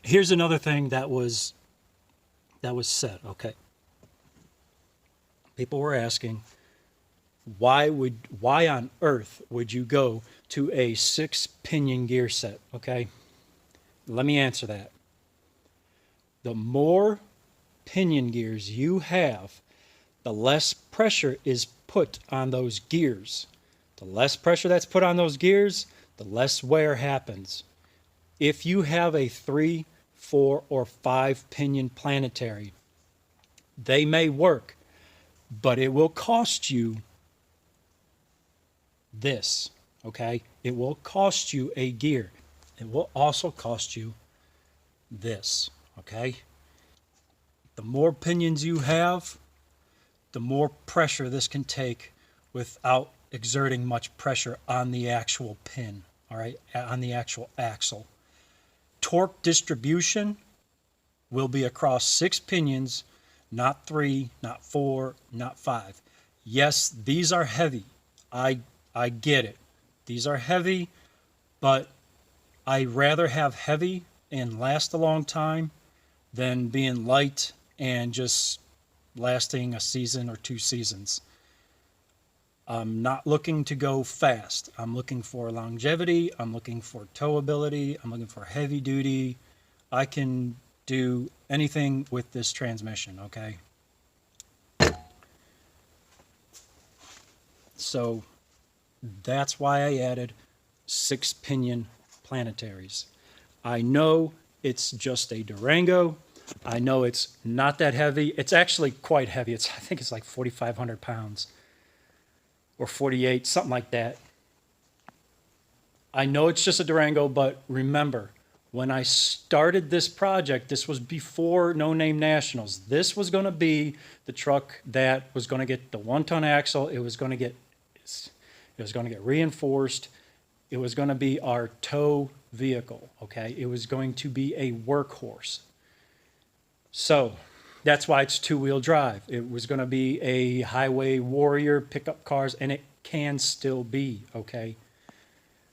Here's another thing that was said. Okay, people were asking, why on earth would you go to a 6 pinion gear set? Okay, let me answer that. The more pinion gears you have, the less pressure is put on those gears. The less pressure that's put on those gears, the less wear happens. If you have a 3, 4, or 5 pinion planetary, they may work, but it will cost you this, okay? It will cost you a gear. It will also cost you this, okay? The more pinions you have, the more pressure this can take without exerting much pressure on the actual pin, all right, on the actual axle. Torque distribution will be across 6 pinions, not 3, not 4, not 5. Yes, these are heavy. I get it. These are heavy, but I'd rather have heavy and last a long time than being light and just lasting a season or 2 seasons. I'm not looking to go fast. I'm looking for longevity. I'm looking for towability. I'm looking for heavy duty. I can do anything with this transmission, okay? So that's why I added 6 pinion planetaries. I know it's just a Durango. I know it's not that heavy. It's actually quite heavy. I think it's like 4,500 pounds or 48, something like that. I know it's just a Durango, but remember, when I started this project, this was before No Name Nationals. This was going to be the truck that was going to get the 1-ton axle. It was going to get reinforced. It was going to be our tow vehicle, okay? It was going to be a workhorse. So that's why it's 2-wheel drive. It was going to be a highway warrior, pickup cars, and it can still be, okay?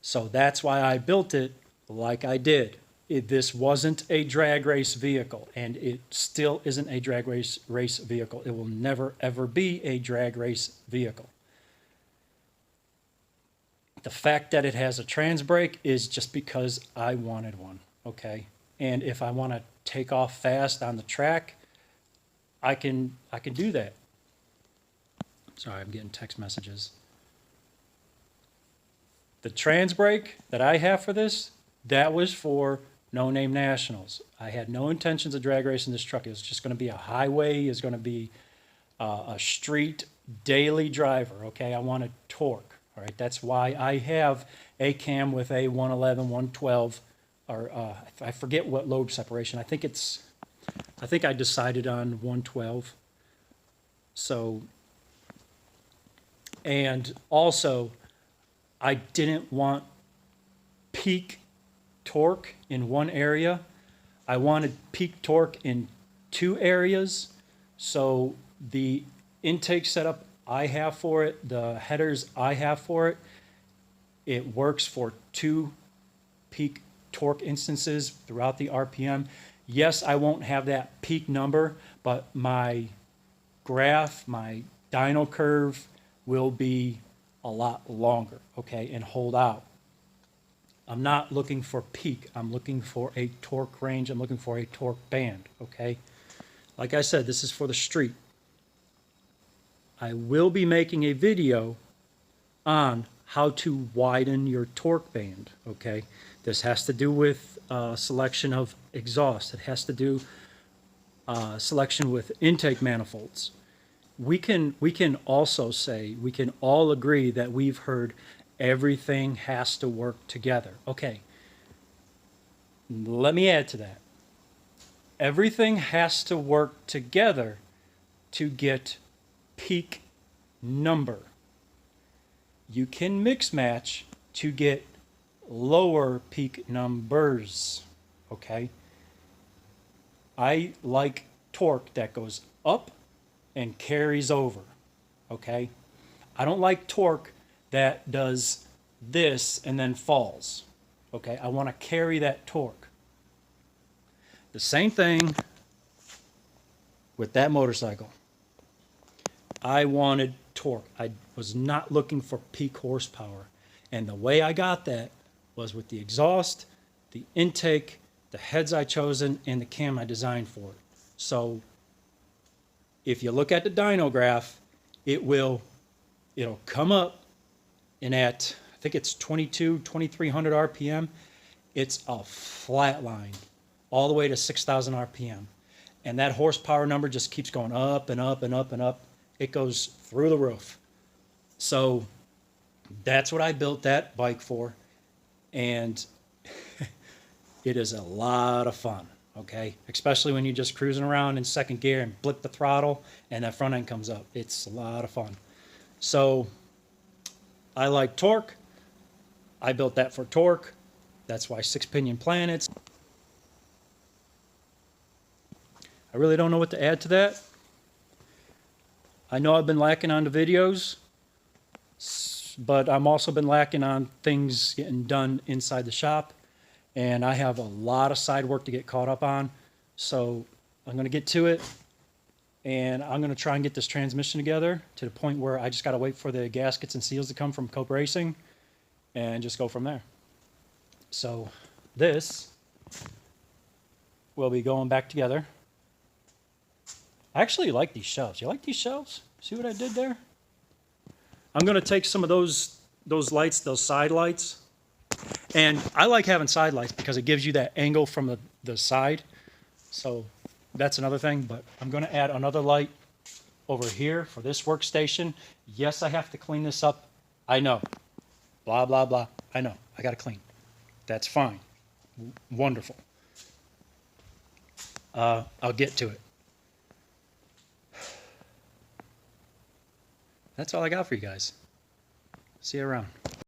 So that's why I built it like I did. This wasn't a drag race vehicle, and it still isn't a drag race vehicle. It will never, ever be a drag race vehicle. The fact that it has a trans brake is just because I wanted one, okay? And if I want to take off fast on the track, I can do that. Sorry, I'm getting text messages. The trans brake that I have for this, that was for No Name Nationals. I had no intentions of drag racing this truck. It was just going to be a highway. It was going to be a street daily driver, okay? I wanted torque, all right? That's why I have a cam with a 111, 112, or I forget what lobe separation. I think I decided on 112. So, and also, I didn't want peak torque in one area. I wanted peak torque in 2 areas. So the intake setup I have for it, the headers I have for it, it works for 2 peak torque instances throughout the RPM. Yes, I won't have that peak number, but my graph, my dyno curve will be a lot longer, okay, and hold out. I'm not looking for peak. I'm looking for a torque range. I'm looking for a torque band, okay? Like I said, this is for the street. I will be making a video on how to widen your torque band, okay? This has to do with selection of exhaust. It has to do selection with intake manifolds. We can also say, we can all agree that we've heard everything has to work together. Okay, let me add to that. Everything has to work together to get peak number. You can mix match to get lower peak numbers, okay? I like torque that goes up and carries over, okay? I don't like torque that does this and then falls, okay? I want to carry that torque. The same thing with that motorcycle. I wanted torque. I was not looking for peak horsepower. And the way I got that was with the exhaust, the intake, the heads I chosen, and the cam I designed for it. So if you look at the dyno graph, it'll come up, and at, I think it's 2300 RPM, it's a flat line all the way to 6,000 RPM. And that horsepower number just keeps going up and up and up and up. It goes through the roof. So that's what I built that bike for. And it is a lot of fun, okay? Especially when you're just cruising around in second gear and blip the throttle and that front end comes up. It's a lot of fun. So I like torque. I built that for torque. That's why 6-pinion planets. I really don't know what to add to that. I know I've been lacking on the videos, but I'm also been lacking on things getting done inside the shop. And I have a lot of side work to get caught up on. So I'm going to get to it. And I'm going to try and get this transmission together to the point where I just got to wait for the gaskets and seals to come from Cope Racing and just go from there. So this will be going back together. I actually like these shelves. You like these shelves? See what I did there? I'm going to take some of those lights, those side lights. And I like having side lights because it gives you that angle from the side. So that's another thing. But I'm going to add another light over here for this workstation. Yes, I have to clean this up. I know. Blah, blah, blah. I know. I got to clean. That's fine. Wonderful. I'll get to it. That's all I got for you guys. See you around.